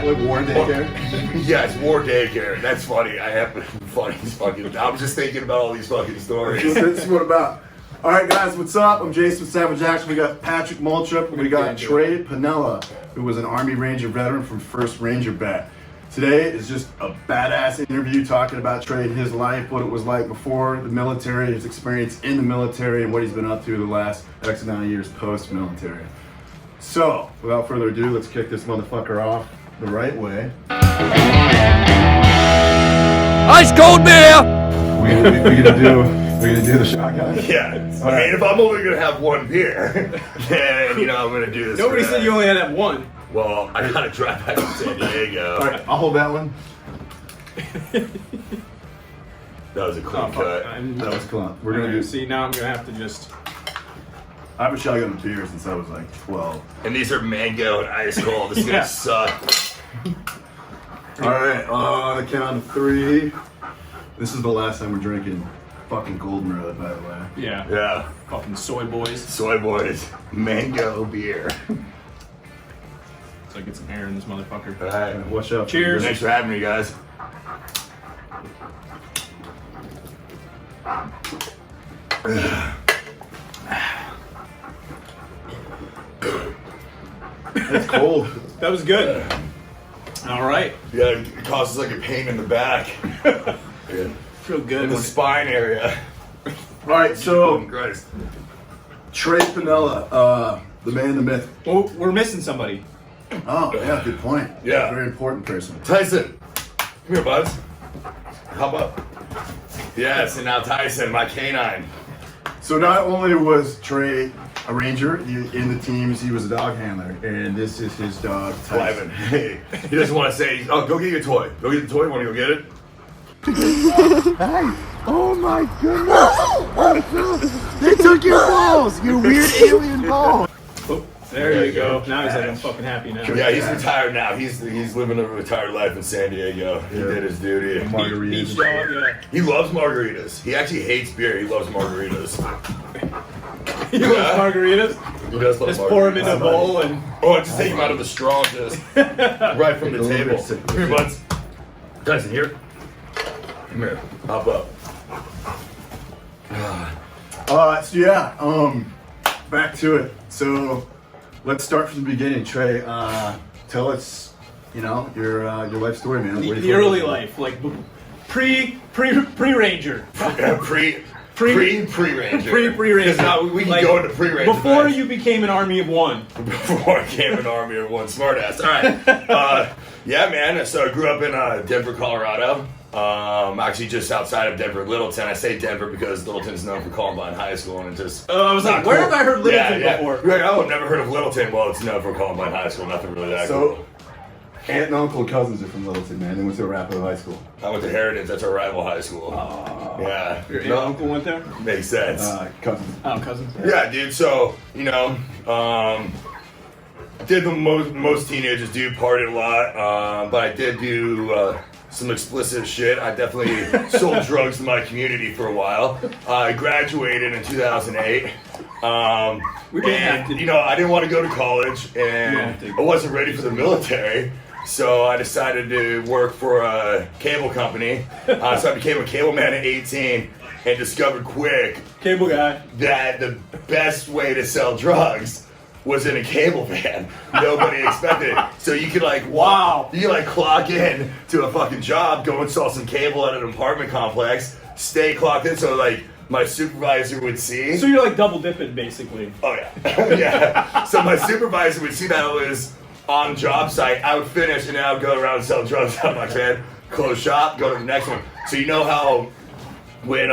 Like war daycare? Yeah, it's war daycare. That's funny. I have funny fucking. I was just thinking about all these fucking stories. This is what about. All right, guys, what's up? I'm Jason with Savage Action. We got Patrick Mulchup. We got Trey Panella, who was an Army Ranger veteran from 1st Ranger Bat. Today is just a badass interview talking about Trey and his life, what it was like before the military, his experience in the military, and what he's been up to the last X amount of years post-military. So, without further ado, let's kick this motherfucker off the right way. Ice cold beer! We're gonna do the shotgun. Yeah, I mean, if I'm only gonna have one beer, then I'm gonna do this. Nobody said you only had to have one. Well, I gotta drive back to San Diego. All right, I'll hold that one. That was a clean cut. That was cool. We're gonna do. See, now I'm gonna have to just. I have a shotgun of beer since I was like 12. And these are mango and ice cold. This is gonna suck. All right, on the count of 3. This is the last time we're drinking fucking Goldenrod, by the way. Yeah. Yeah. Fucking soy boys. Soy boys. Mango beer. So I get some air in this motherfucker. All right. Watch out. Cheers. Thanks for having me, guys. It's cold. That was good. All right. Yeah, it causes like a pain in the back. Yeah. Feel good. In the spine area. All right, so Christ. Trey Panella, the man, the myth. Well, we're missing somebody. Oh, yeah, good point. Yeah. Very important person. Tyson, come here, buds. Hop up. Yes, and now Tyson, my canine. So not only was Trey a ranger in the teams, he was a dog handler, and this is his dog, Tyson. Cliven. Hey, he doesn't want to say, oh, go get your toy. Go get the toy. Want to go get it? Hey! Oh my goodness! They took your balls! Your weird alien balls! Oh, there you go. Now he's like, I'm fucking happy now. Yeah, he's retired now. He's living a retired life in San Diego. He did his duty. Beach Margaritas. dog, yeah. He loves margaritas. He actually hates beer. He loves margaritas. You want margaritas? He does love Just pour them in a margaritas. bowl and. Oh, I just take him out of the straw, just right from the table. Come here, buds. Tyson, here. Come here. Hop up. So yeah, back to it. So let's start from the beginning. Trey, tell us, your life story, man. The early life, like pre-ranger. Yeah, pre-ranger. Pre-ranger. Now we can Like, go into pre-ranger. Before fast. you became an army of one. Before I became an army of one, smartass. All right. Yeah, man. So I grew up in Denver, Colorado. Actually just outside of Denver, Littleton. I say Denver because Littleton's known for Columbine High School, and it's just. I was like, where have I heard Littleton before? You're like, oh, never heard of Littleton. Well, it's known for Columbine High School. Nothing really that cool. So, aunt and uncle and cousins are from Littleton, man. They went to Arapahoe High School. I went to Heritage. That's our rival high school. Yeah. Your aunt and uncle went there? Makes sense. Cousins. Oh, cousins. Yeah, dude. So did the most teenagers do, partied a lot, but I did do some explicit shit. I definitely sold drugs to my community for a while. I graduated in 2008. I didn't want to go to college, and I wasn't ready for the military. So I decided to work for a cable company. So I became a cable man at 18 and discovered quick Cable guy. that the best way to sell drugs was in a cable van. Nobody expected it. So you could clock in to a fucking job, go install some cable at an apartment complex, stay clocked in so like my supervisor would see. So you're like double dipping basically. Oh yeah. Yeah. So my supervisor would see that I was on job site, I would finish and then I would go around and sell drugs out of my van, close shop, go to the next one. So you know how when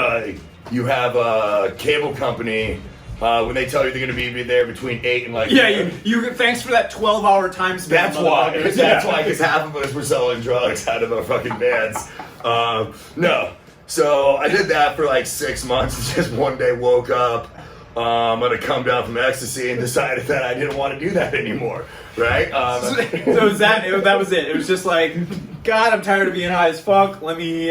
you have a cable company, when they tell you they're going to be there between 8 and like... Yeah, you thanks for that 12-hour time span. That's why, because half of us were selling drugs out of our fucking vans. No. So I did that for like 6 months, just one day woke up, I'm going to come down from ecstasy and decided that I didn't want to do that anymore, right? So that was it. It was just like, God, I'm tired of being high as fuck. Let me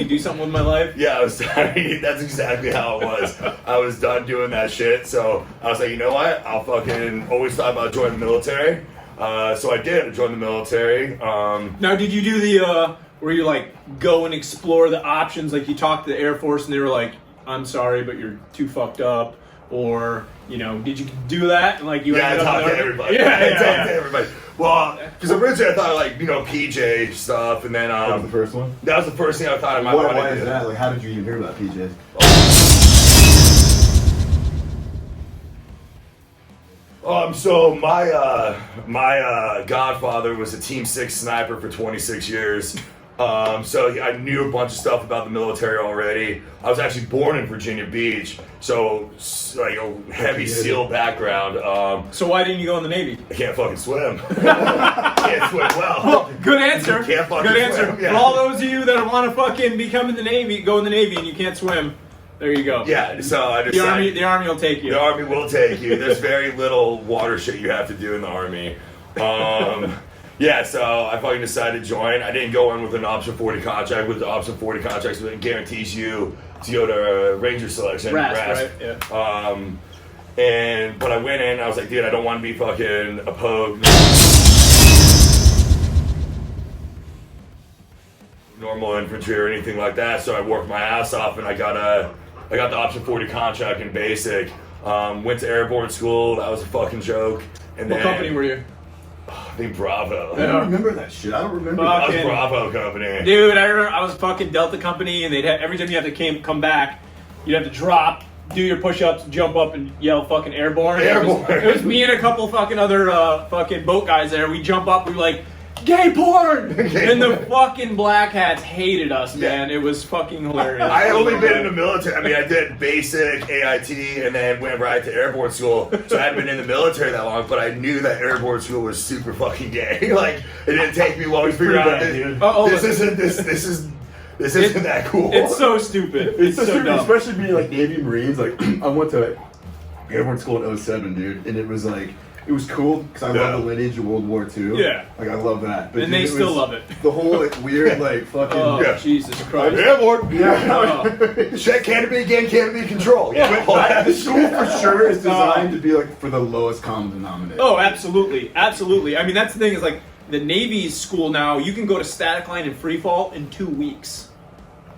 do something with my life. Yeah, I was tired. That's exactly how it was. I was done doing that shit. So I was like, you know what? I'll fucking always thought about joining the military. So I did. I joined the military. Now, did you do the where you like go and explore the options? Like you talked to the Air Force and they were like, "I'm sorry, but you're too fucked up," or did you do that? And like you I ended up talked to everybody. I talked to everybody. Well, because originally I thought like PJ stuff, and then That was the first one. that was the first thing I thought I might want Why to is do. that? Like, how did you even hear about PJs? So my godfather was a Team 6 sniper for 26 years. So I knew a bunch of stuff about the military already. I was actually born in Virginia Beach, so like a heavy SEAL background. So why didn't you go in the Navy? I can't fucking swim. Can't swim well. Good answer. Can't fucking Good answer. swim, yeah. For all those of you that want to fucking become in the Navy, go in the Navy and you can't swim. There you go. Yeah, so I decided The army will take you. the army will take you. There's very little water shit you have to do in the army. Yeah, so I fucking decided to join. I didn't go in with an option 40 contract. With the option 40 contracts, it guarantees you to go to Ranger selection. RASP, RASP. right? Yeah. But I went in. I was like, dude, I don't want to be fucking a pogue. Normal infantry or anything like that. So I worked my ass off, and I got the option 40 contract in basic. Went to airborne school. That was a fucking joke. And What then, company were you? I think Bravo. I don't remember that shit. I don't remember. Fuck. That was Fucking- Bravo company. Dude, I remember I was fucking Delta Company, and they'd have, every time you have to come back, you'd have to drop, do your push-ups, jump up, and yell fucking airborne. Airborne. It was me and a couple fucking other fucking boat guys there. We jump up, we were like, gay porn! And the fucking black hats hated us, man. It was fucking hilarious. I had only been in the military. I mean, I did basic, AIT, and then went right to airborne school. So I hadn't been in the military that long, but I knew that airborne school was super fucking gay. Like, it didn't take me long to figure out bad, dude. this isn't that cool. It's so stupid. It's so stupid, dumb. especially being like Navy Marines. Like, I went to airborne school in 07, dude, and it was like, it was cool because I love the lineage of World War II. Yeah. Like, I love that. But And dude, they it still was love it. The whole like, weird, like, fucking. Oh, Yeah. Jesus Christ. Airborne. Yeah. Check canopy again, canopy control. Yeah. The school for sure is designed to be like for the lowest common denominator. Oh, absolutely. Absolutely. I mean, that's the thing is like, the Navy's school now, you can go to static line and free fall in 2 weeks.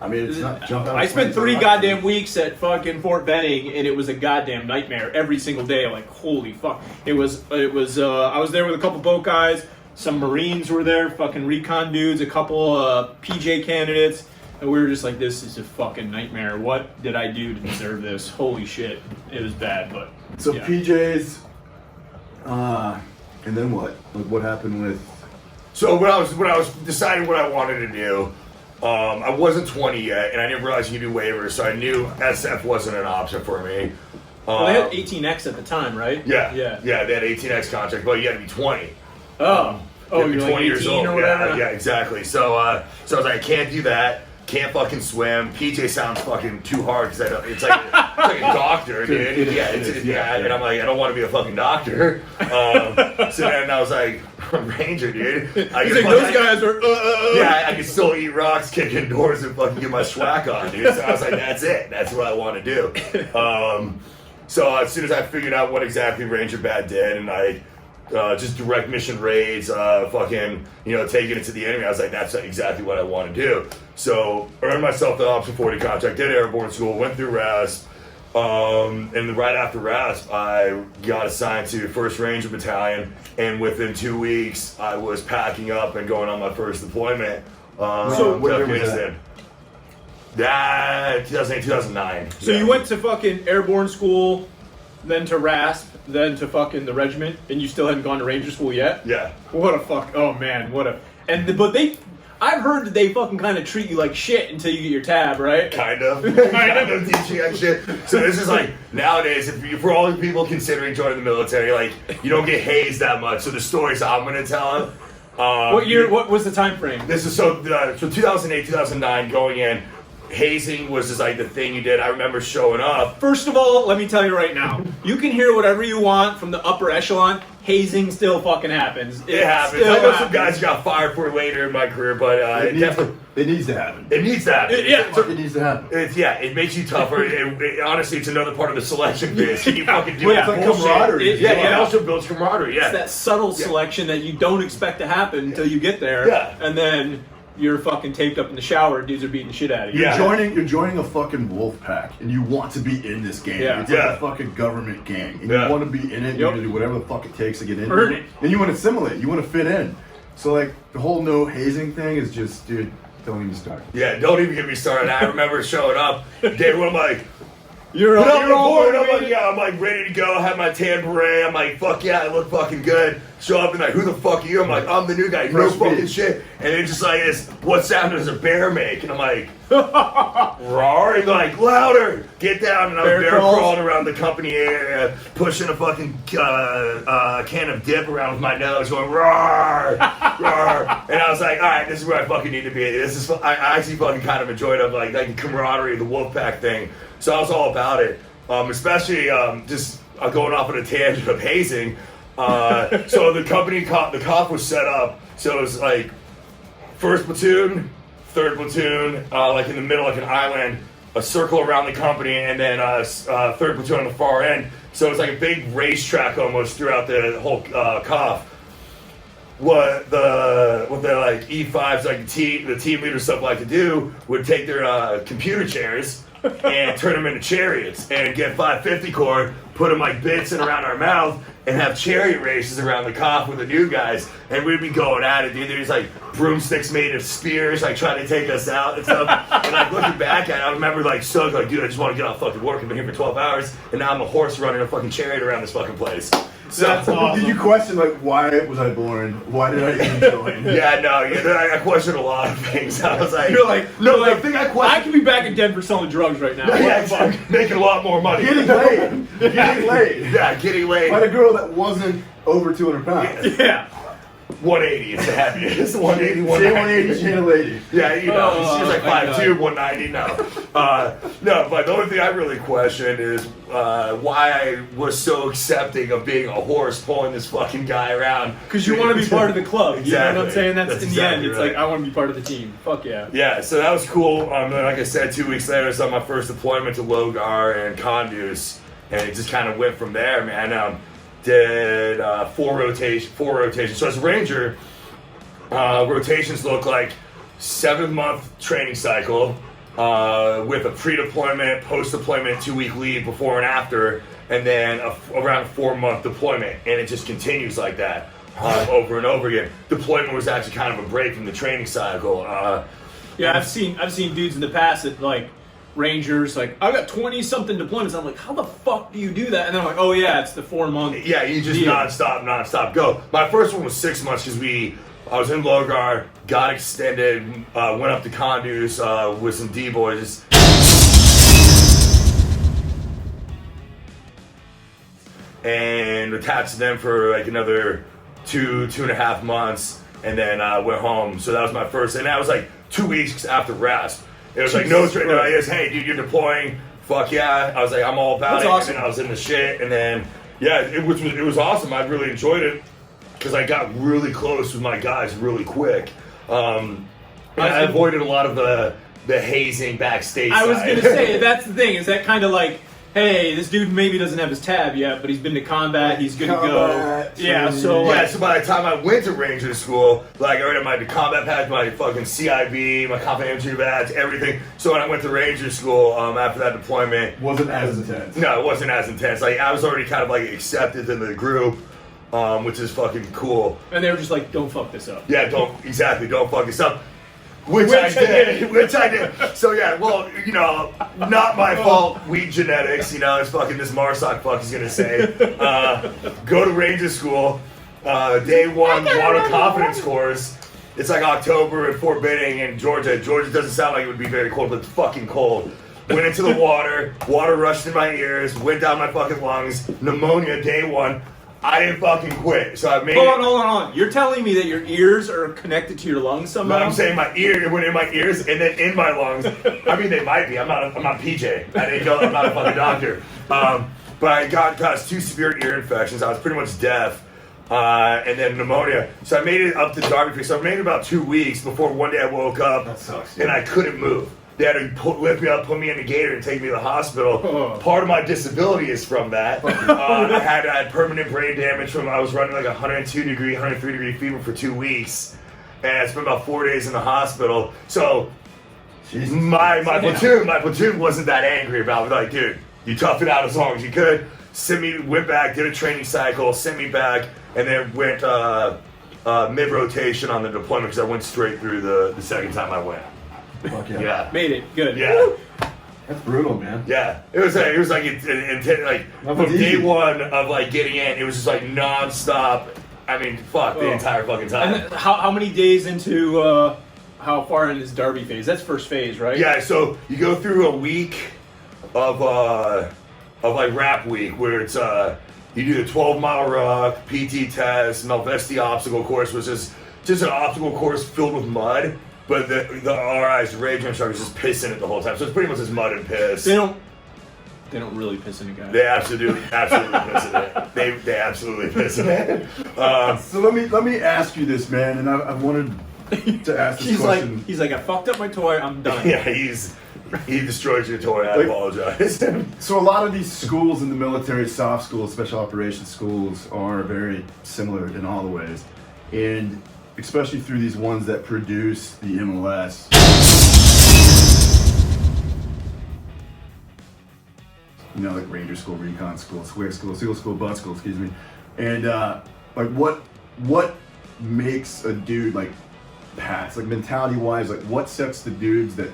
I mean, it's not jump out. I of spent planes 3 or goddamn not. weeks at fucking Fort Benning, and it was a goddamn nightmare every single day. I'm like, holy fuck! It was. I was there with a couple boat guys. Some Marines were there, fucking recon dudes, a couple PJ candidates, and we were just like, this is a fucking nightmare. What did I do to deserve this? Holy shit! It was bad, but So yeah. PJs, and then what? Like, what happened with? So when I was deciding what I wanted to do, I wasn't 20 yet, and I didn't realize you could do waivers, so I knew SF wasn't an option for me. Well, they had 18X at the time, right? Yeah, Yeah. they had 18X contract, but you had to be 20. Oh. You had to be you're like 20 years 18 old. or whatever. Yeah, exactly. So I was like, I can't do that. Can't fucking swim. PJ sounds fucking too hard because it's like a doctor, dude. Yeah, and I'm like, I don't want to be a fucking doctor. So then I was like, Ranger, dude. He's like, those guys are. Yeah, I can still eat rocks, kick indoors, and fucking get my schwack on, dude. So I was like, that's it. That's what I want to do. So as soon as I figured out what exactly Ranger Bat did, and I just direct mission raids, fucking, taking it to the enemy, I was like, that's exactly what I want to do. So earned myself the option 40 contract, did airborne school, went through RASP, and then right after RASP, I got assigned to 1st Ranger Battalion, and within 2 weeks, I was packing up and going on my first deployment. So what to year was that? Afghanistan. That 2008, 2009. So you went to fucking airborne school, then to RASP, then to fucking the regiment, and you still hadn't gone to Ranger school yet? Yeah. What a fuck! Oh man, what a but they. I've heard that they fucking kind of treat you like shit until you get your tab, right? Kind of teaching that shit. So this is like nowadays, for all the people considering joining the military, like you don't get hazed that much. So the stories I'm gonna tell them. What year? What was the time frame? This is so 2008, 2009 going in. Hazing was just like the thing you did. I remember showing up. First of all, let me tell you right now, you can hear whatever you want from the upper echelon. hazing still fucking happens. It happens. I know some guys got fired for it later in my career, but it definitely. It needs to happen. It needs to happen. It needs to happen. It makes you tougher. Honestly, it's another part of the selection phase. Can you fucking do Well, it? yeah, It's like camaraderie. It also builds camaraderie. It's that subtle selection that you don't expect to happen until you get there. Yeah. And then you're fucking taped up in the shower and dudes are beating the shit out of you. Yeah. You're joining a fucking wolf pack, and you want to be in this game. Yeah. It's like a fucking government gang, and Yeah. you want to be in it. You want to do whatever the fuck it takes to get in. Earn it. And you want to assimilate. You want to fit in. So like the whole no hazing thing is just, dude, don't even start. Yeah, don't even get me started. I remember showing up day one, I'm like, You're put up all the board. I'm like, motivated. yeah, I'm like ready to go. I have my tan beret. I'm like, fuck yeah, I look fucking good. Show up and like, who the fuck are you? I'm like, I'm the new guy. No Fresh fucking meat. shit. And it's just like this. What sound does a bear make? And I'm like, roar. And like, louder. Get down. And I'm Bear bear crawls. crawling around the company area, pushing a fucking can of dip around with my nose, going roar, roar. And I was like, all right, this is where I fucking need to be. This is. I actually fucking kind of enjoyed it, like the camaraderie, the wolf pack thing. So I was all about it. Especially just going off on a tangent of hazing. So the company, the COF was set up. So it was like first platoon, third platoon, like in the middle, like an island, a circle around the company, and then third platoon on the far end. So it was like a big racetrack almost throughout the whole COF. What the like E5s, like the team leaders stuff like to do would take their computer chairs and turn them into chariots and get 550 cord, put them like bits in around our mouth, and have chariot races around the COF with the new guys, and we'd be going at it, dude. There's like broomsticks made of spears, like trying to take us out and stuff. And like looking back at it, I remember like stoked, like, dude, I just want to get off fucking work. I've been here for 12 hours, and now I'm a horse running a fucking chariot around this fucking place. So That's awesome. Did you question like why was I born? Why did I even join? I questioned a lot of things. I was like, You're like, no, you're the like, thing I I questioned. could be back in Denver selling drugs right now. Yeah, exactly. Making a lot more money. Getting laid. Getting laid. Yeah, getting laid. By a girl that wasn't over 200 pounds. Yeah. 180 is the happiest. 180, Say 190. 180, she ain't a lady. Yeah, you know, she's like my 5'2", 190. No, but the only thing I really question is why I was so accepting of being a horse pulling this fucking guy around. Because you want to be part of the club. You know what I'm Exactly. saying? That's That's in the exactly end. It's right. like, I want to be part of the team. Fuck yeah. Yeah, so that was cool. Like I said, 2 weeks later, I was on my first deployment to Logar and Conduce, and it just kind of went from there, man. Did four rotations. So as a ranger, rotations look like 7-month training cycle with a pre-deployment, post-deployment, 2-week leave before and after, and then around a 4-month deployment, and it just continues like that over and over again. Deployment was actually kind of a break from the training cycle. Yeah, I've seen dudes in the past that like Rangers, like I've got 20 something deployments. I'm like, how the fuck do you do that? And they're like, oh yeah, it's the 4-month. Yeah, you just deal. nonstop go. My first one was 6 months because I was in Logar, got extended, went up to Conduce with some D-boys. And attached to them for like another 2.5 months, and then went home. So that was my first, and that was like 2 weeks after rest. It was like no training. I just, hey, dude, you're deploying. Fuck yeah! I was like, I'm all about That's it. awesome. And I was in the shit, and then yeah, it was awesome. I really enjoyed it because I got really close with my guys really quick. And I avoided a lot of the hazing backstage. I was side. gonna say that's the thing. Is that kind of like, hey, this dude maybe doesn't have his tab yet, but he's been to combat. He's good to go. Combat, Yeah. training. So Yeah, like, so by the time I went to Ranger School, like I already had my combat badge, my fucking CIB, my combat infantry badge, everything. So when I went to Ranger School after that deployment, Wasn't as intense. no, it wasn't as intense. Like I was already kind of like accepted in the group, which is fucking cool. and they were just like, don't fuck this up. Yeah, don't fuck this up. Which I did. So yeah, well, you know, not my fault. Weak genetics, you know, as fucking this Marsoc fuck is gonna say. Go to Ranger School, day one, water confidence course. It's like October in Fort Benning in Georgia. Georgia doesn't sound like it would be very cold, but it's fucking cold. Went into the water rushed in my ears, went down my fucking lungs, pneumonia day one. I didn't fucking quit, so I made Hold it. on. You're telling me that your ears are connected to your lungs somehow? But I'm saying my ear, it went in my ears and then in my lungs. I mean, they might be. I'm not PJ. I didn't go. I'm not a fucking doctor. But I got 2 severe ear infections. I was pretty much deaf. and then pneumonia. So I made it up to Derby Face. So I made it about 2 weeks before one day I woke up That sucks, and yeah. I couldn't move. They had to lift me up, put me in a gator, and take me to the hospital. Part of my disability is from that. I had permanent brain damage from I was running like 103 degree fever for 2 weeks, and I spent about 4 days in the hospital. So Jesus. my platoon wasn't that angry about it. Like, dude, you tough it out as long as you could. Went back, did a training cycle, sent me back, and then went mid-rotation on the deployment because I went straight through the second time I went. Fuck yeah. Yeah. Made it. Good. Yeah. That's brutal, man. Yeah, it was like from day one of like getting in, it was just like non-stop. I mean, fuck the entire fucking time. And how many days into how far in is Derby phase? That's first phase, right? Yeah, so you go through a week of like rap week where it's you do the 12-mile ruck, PT test, Malvesti obstacle course, which is just an obstacle course filled with mud. But the RIs, the regiment instructors, just piss in it the whole time. So it's pretty much just mud and piss. They don't really piss in a guy. They absolutely piss in it. They absolutely piss in it. So let me ask you this, man, and I wanted to ask this question. He's like, I fucked up my toy. I'm done. Yeah, he destroyed your toy. I apologize. So a lot of these schools in the military, soft schools, special operations schools, are very similar in all the ways, and especially through these ones that produce the MLS. You know, like Ranger School, Recon School, Square School, SEAL School, Bud School, excuse me. And like what makes a dude like pass? Like mentality wise, like what sets the dudes that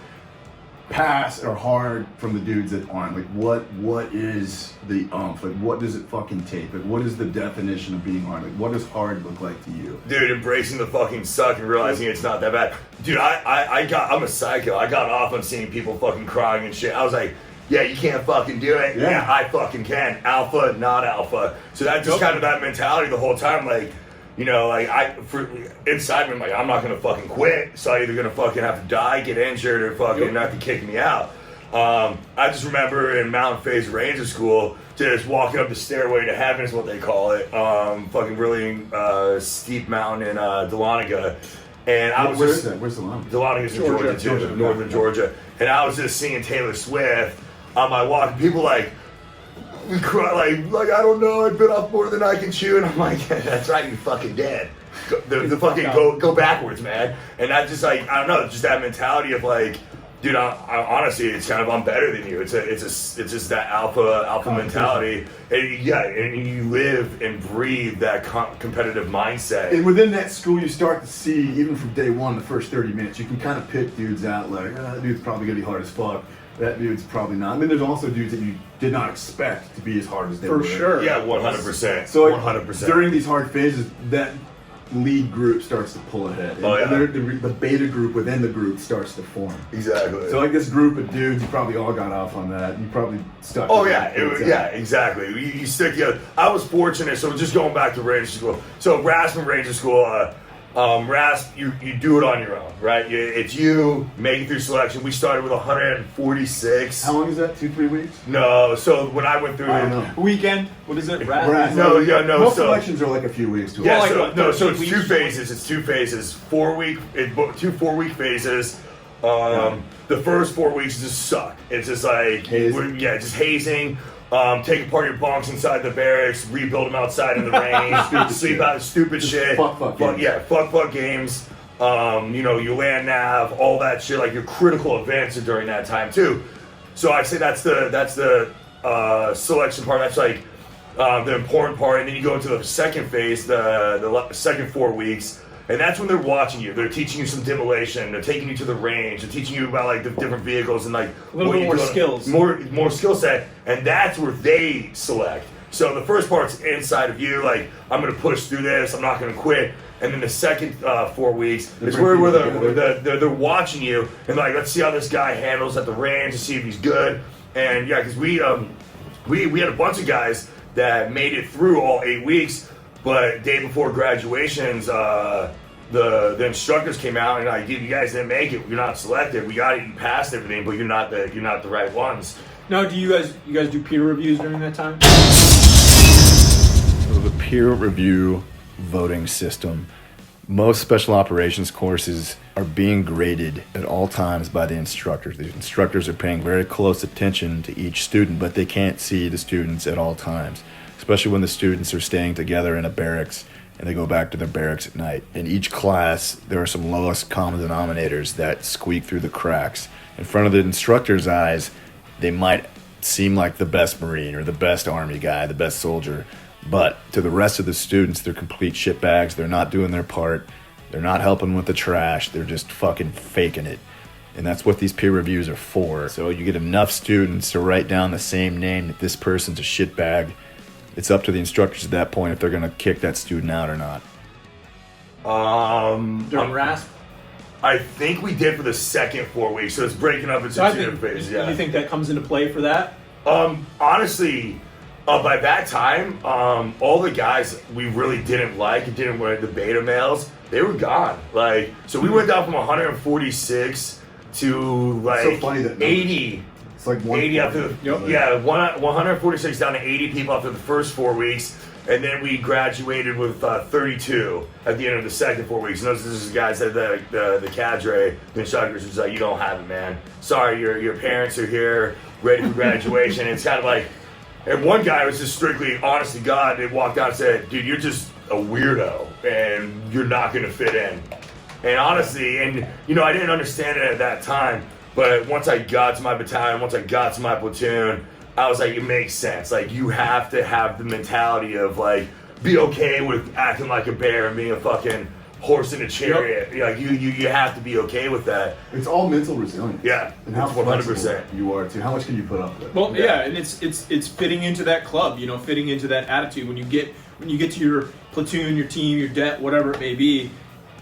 pass are hard from the dudes that aren't? Like what is the umph? Like what does it fucking take? Like what is the definition of being hard? Like what does hard look like to you? Dude, embracing the fucking suck and realizing it's not that bad. Dude, I'm a psycho. I got off on seeing people fucking crying and shit. I was like, yeah, you can't fucking do it. Yeah, I fucking can. Alpha, not alpha. So that's just kind of that mentality the whole time. Like, you know, like inside me, I'm like, I'm not gonna fucking quit. So I'm either gonna fucking have to die, get injured, or fucking have to kick me out. I just remember in Mountain Phase Ranger School, just walking up the stairway to heaven is what they call it. Fucking really steep mountain in Dahlonega. And I was Where's that? Where's the line? Dahlonega in Georgia too, Georgia. northern Georgia. And I was just singing Taylor Swift on my walk. People like cry, like I don't know, I bit off more than I can chew, and I'm like, yeah, that's right, you fucking dead. The fucking go backwards, man. And that just like I don't know, just that mentality of like, dude, I honestly, it's kind of I'm better than you. It's just that alpha mentality, and you live and breathe that competitive mindset. And within that school, you start to see, even from day one, the first 30 minutes, you can kind of pick dudes out like, that dude's probably gonna be hard as fuck. That dude's probably not. I mean, there's also dudes that you did not expect to be as hard as they were. For sure. Yeah, 100%. So like, 100%. during these hard phases, that lead group starts to pull ahead. Oh, yeah. And the beta group within the group starts to form. Exactly. So like this group of dudes, you probably all got off on that. You probably stuck. Oh with yeah, that. exactly. You stick together. I was fortunate, so just going back to Ranger School. So Rasp and Ranger School, Rasp, you do it on your own, right? It's you make it through selection. We started with 146. How long is that? 2-3 weeks? No, so when I went through, I don't know. Weekend. What is it? Right. No, yeah, no. Most so selections are like a few weeks to yeah, like so what, no, so it's 13 two weeks? phases. It's 2 phases. 2 4-week phases. The first 4 weeks just suck. It's just like Hazing. just hazing. Take apart your bunks inside the barracks, rebuild them outside in the rain, sleep out stupid shit. Fuck games. Yeah, fuck games. You know, your land nav, all that shit. Like your critical events are during that time too. So I say that's the selection part. That's like the important part, and then you go into the second phase, the second 4 weeks. And that's when they're watching you. They're teaching you some demolition. They're taking you to the range. They're teaching you about like the different vehicles and like a little bit more skills. More skill set. And that's where they select. So the first part's inside of you. Like I'm gonna push through this. I'm not gonna quit. And then the second 4 weeks is where they're watching you and like let's see how this guy handles at the range to see if he's good. And yeah, because we had a bunch of guys that made it through all 8 weeks. But day before graduations, the instructors came out and like, you guys didn't make it. You're not selected. We got it. You passed everything, but you're not the right ones. Now, do you guys do peer reviews during that time? So the peer review voting system. Most special operations courses are being graded at all times by the instructors. The instructors are paying very close attention to each student, but they can't see the students at all times, especially when the students are staying together in a barracks and they go back to their barracks at night. In each class, there are some lowest common denominators that squeak through the cracks. In front of the instructor's eyes, they might seem like the best Marine or the best Army guy, the best soldier. But to the rest of the students, they're complete shitbags. They're not doing their part. They're not helping with the trash. They're just fucking faking it. And that's what these peer reviews are for. So you get enough students to write down the same name that this person's a shitbag. It's up to the instructors at that point if they're going to kick that student out or not. During RASP? I think we did for the second 4 weeks, so it's breaking up into two different phases. Yeah. Do you think that comes into play for that? Honestly, by that time, all the guys we really didn't like, didn't want the beta males, they were gone. Like, so we went down from 146 to like So funny that 80. It's like 80 after, yeah, 146 down to 80 people after the first 4 weeks, and then we graduated with 32 at the end of the second 4 weeks. And those are the guys that the cadre, the instructors, was like, you don't have it, man. Sorry, your parents are here, ready for graduation. And it's kind of like, and one guy was just strictly, honest to God, they walked out and said, dude, you're just a weirdo, and you're not going to fit in. And honestly, and you know, I didn't understand it at that time. But once I got to my battalion, once I got to my platoon, I was like, it makes sense. Like, you have to have the mentality of, like, be okay with acting like a bear and being a fucking horse in a chariot. Like, you have to be okay with that. It's all mental resilience. Yeah, And how 100%. you are, too. How much can you put up with? Well, yeah, and it's fitting into that club, you know, fitting into that attitude. When you get to your platoon, your team, your det, whatever it may be,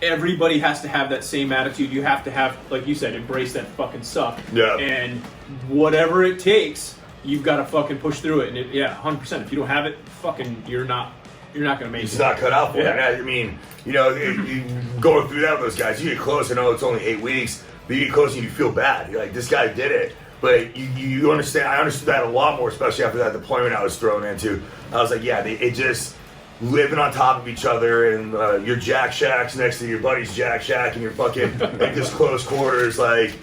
everybody has to have that same attitude. You have to have, like you said, embrace that fucking suck. Yeah. And whatever it takes, you've got to fucking push through it. And 100%. If you don't have it, fucking, you're not gonna make it. It's not cut out for it. I mean, you know, you going through that with those guys, you get close. I know it's only 8 weeks, but you get close and you feel bad. You're like, this guy did it. But you understand. I understood that a lot more, especially after that deployment I was thrown into. I was like, yeah, it just living on top of each other, and your Jack Shack's next to your buddy's Jack Shack, and you're fucking like this close quarters. Like,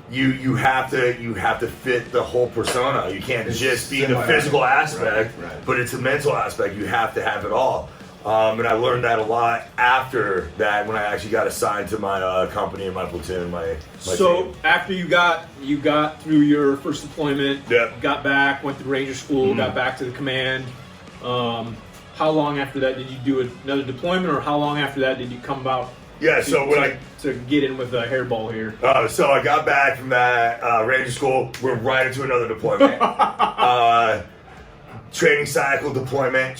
you have to fit the whole persona. You can't just be the physical aspect, right. But it's a mental aspect. You have to have it all. And I learned that a lot after that when I actually got assigned to my company and my platoon, my So team. after you got through your first deployment, Yep. got back, went to Ranger School, got back to the command. How long after that did you do another deployment, or how long after that did you come about? Yeah, so when to get in with a hairball here. So I got back from that Ranger School, went right into another deployment. Training cycle deployment,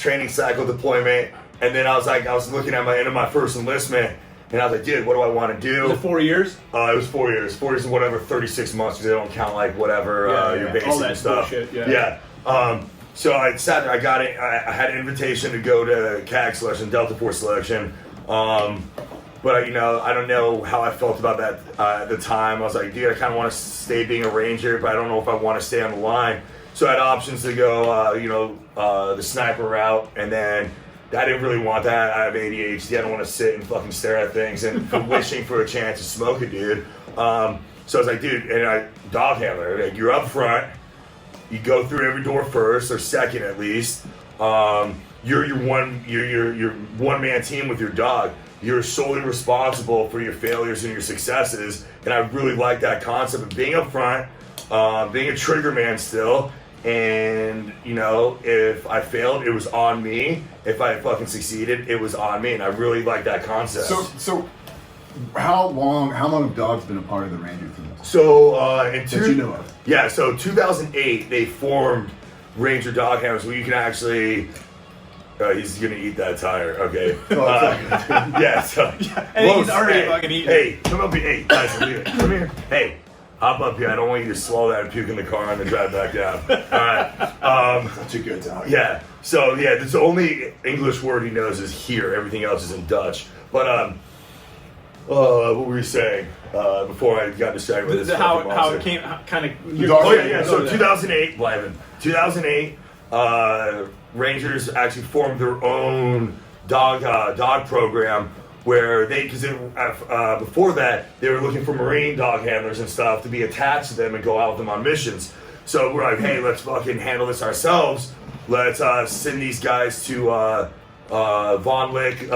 and then I was looking at my end of my first enlistment, and I was like, dude, what do I want to do? Was it 4 years? It was 4 years. 4 years and whatever, 36 months, because they don't count like whatever your basic all that and stuff. bullshit, Yeah. So I sat there, I got it. I had an invitation to go to CAG selection, Delta Force selection. But I don't know how I felt about that at the time. I was like, dude, I kind of want to stay being a Ranger, but I don't know if I want to stay on the line. So I had options to go, the sniper route, and then I didn't really want that. I have ADHD. I don't want to sit and fucking stare at things and wishing for a chance to smoke a dude. So I was like, dude, and dog handler, like, you're up front. You go through every door first or second at least. You're your one man team with your dog. You're solely responsible for your failures and your successes. And I really like that concept of being up front, being a trigger man still. And if I failed, it was on me. If I fucking succeeded, it was on me. And I really like that concept. So how long have dogs been a part of the Ranger team? So That you know of? Yeah, so 2008 they formed Ranger Dog Hounds, where you can actually. He's gonna eat that tire. Okay. Yeah. So. And he's already fucking eating. Hey, come up here. Hey, Tyson, leave it. Come here. Hey, hop up here. I don't want you to swallow that and puke in the car and then drive back down. All right. Such a good dog. Yeah. So the only English word he knows is here. Everything else is in Dutch. But what were you saying before I got distracted with this? How it came, kind of. Oh yeah. So 2008, Rangers actually formed their own dog program where because before that they were looking for Marine dog handlers and stuff to be attached to them and go out with them on missions. So we're like, hey, let's fucking handle this ourselves. Let's send these guys to Von Lick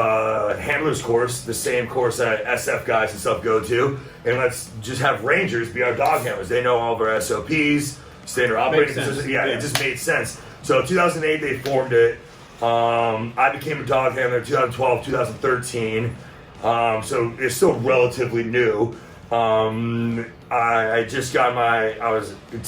handlers course, the same course that SF guys and stuff go to, and let's just have Rangers be our dog handlers. They know all of our SOPs, standard operating procedures. Yeah, it just made sense. So 2008 they formed it. I became a dog handler in 2012, 2013. So it's still relatively new. I just got I was a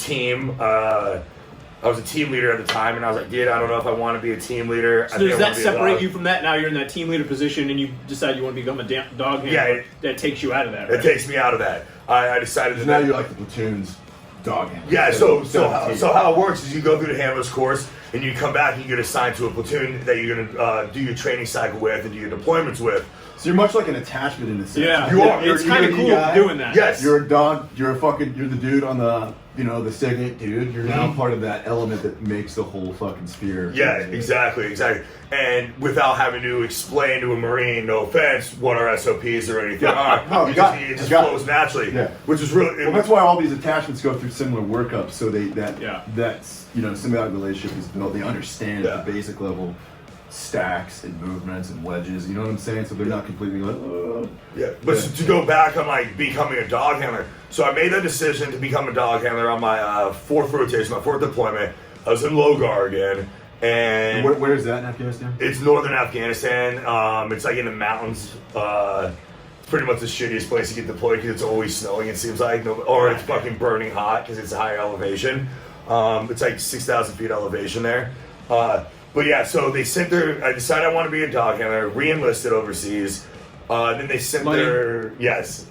team leader at the time, and I was like, dude, I don't know if I want to be a team leader. So does that separate you from that? Now you're in that team leader position, and you decide you want to become a dog handler. Yeah, that takes you out of that. Right? It takes me out of that. I decided that now you're like the platoon's dog handler. Yeah, so how it works is you go through the handler's course, and you come back and you get assigned to a platoon that you're going to do your training cycle with and do your deployments with. So you're much like an attachment in a sense. Yeah, you are. It's kind of cool doing that. Yes, you're a dog. You're the dude on the the Signet dude. You're now part of that element that makes the whole fucking sphere. Yeah, exactly. And without having to explain to a Marine, no offense, what our SOPs or anything are, it just flows naturally. Yeah, which is really. Well, that's why all these attachments go through similar workups, so that's symbiotic relationship is built. They understand at the basic level stacks and movements and wedges, you know what I'm saying? So they're not completely like, But to go back on like becoming a dog handler, so I made the decision to become a dog handler on my fourth rotation, my fourth deployment. I was in Logar again, and where is that in Afghanistan? It's northern Afghanistan. It's like in the mountains. It's pretty much the shittiest place to get deployed because it's always snowing. It seems like, or it's fucking burning hot because it's a higher elevation. It's like 6,000 feet elevation there. But yeah, so they sent I decided I want to be a dog handler, re-enlisted overseas. Then they sent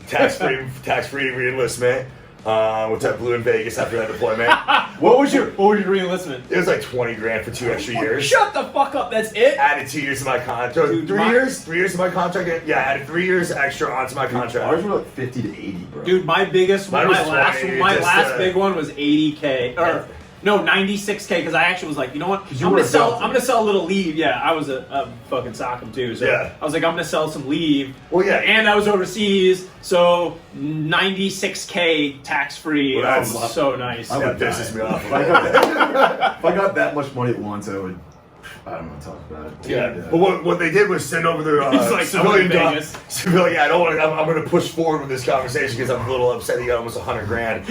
tax-free re-enlistment, which I blew in Vegas after that deployment. What was your re-enlistment? It was like 20 grand for 2 extra years. Shut the fuck up, that's it? Added 2 years to my contract. Dude, 3 years? 3 years to my contract. Yeah, added 3 years extra onto my contract. Ours were like 50 to 80, bro. Dude, my biggest one, my last big one was 80K. Or no, 96K, because I actually was like, you know what? I'm gonna sell a little leave. Yeah, I was a fucking sock'em too. So I was like, I'm gonna sell some leave. Well, yeah. And I was overseas, so 96K tax free. Well, that was so nice. That pisses me off. If I got that much money at once, I would. I don't want to talk about it. Yeah, but what they did was send over their civilian dog. Civilian, I'm going to push forward with this conversation because I'm a little upset. He got almost 100 grand.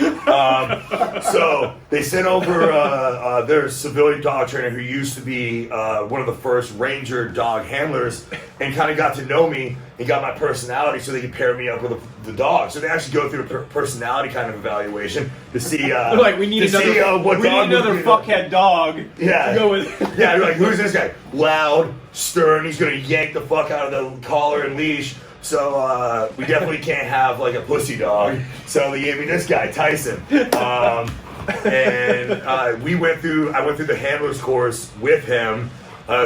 So they sent over their civilian dog trainer who used to be one of the first Ranger dog handlers, and kind of got to know me and got my personality, so they could pair me up with the dog. So they actually go through a personality kind of evaluation to see. They're like, we need another fuckhead dog. Yeah, to go with. Yeah, like, who's this guy? Loud, stern. He's gonna yank the fuck out of the collar and leash. So we definitely can't have like a pussy dog. So they gave me this guy, Tyson. And I went through the handler's course with him.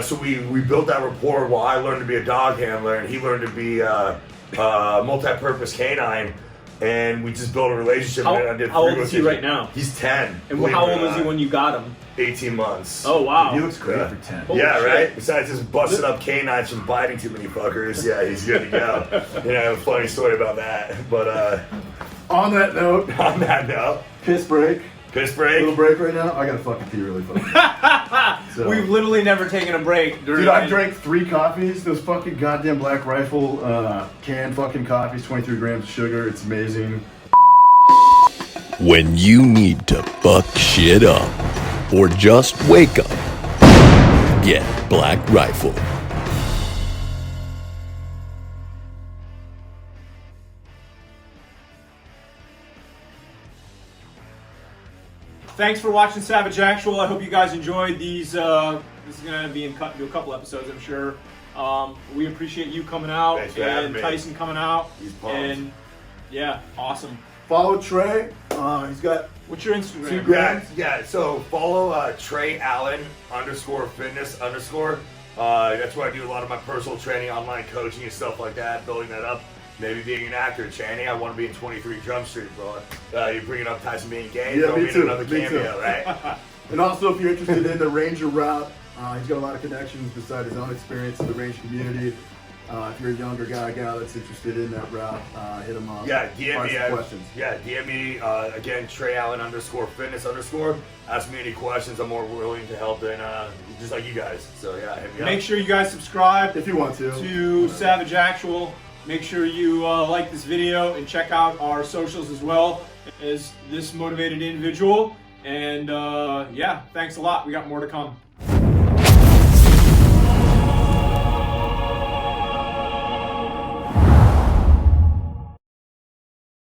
So we built that rapport while I learned to be a dog handler and he learned to be a multi-purpose canine, and we just built a relationship. How old is he right now? He's 10. And how old was he when you got him? 18 months. Oh, wow. He looks great for 10. Yeah, right? Besides just busting up canines from biting too many fuckers, yeah, he's good to go. I have a funny story about that. But on that note, piss break. Piss break? Little break right now? I gotta fucking pee really fast. So, we've literally never taken a break. Dude, I drank 3 coffees. Those fucking goddamn Black Rifle canned fucking coffees, 23 grams of sugar. It's amazing. When you need to fuck shit up or just wake up, get Black Rifle. Thanks for watching Savage Actual. I hope you guys enjoyed these. This is going to be cut into a couple episodes, I'm sure. We appreciate you coming out. Thanks for having me. Tyson coming out. He's pumped. And yeah, awesome. Follow Trey. He's got. What's your Instagram? Yeah. So follow Trey Allen _fitness _. That's where I do a lot of my personal training, online coaching, and stuff like that. Building that up. Maybe being an actor, Channing. I want to be in 23 Jump Street, bro. You're bringing up Tyson being gay. Yeah, me too. Another cameo, right? And also, if you're interested in the Ranger route, He's got a lot of connections beside his own experience in the range community. If you're a younger guy, gal that's interested in that route, hit him up. Yeah, DM me. Questions. Yeah, DM me. Again, Trey Allen _fitness _ Ask me any questions. I'm more willing to help than just like you guys. So yeah, hit me up. Make sure you guys subscribe If you want to Savage Actual. Make sure you like this video and check out our socials as well as this motivated individual. And yeah, thanks a lot. We got more to come.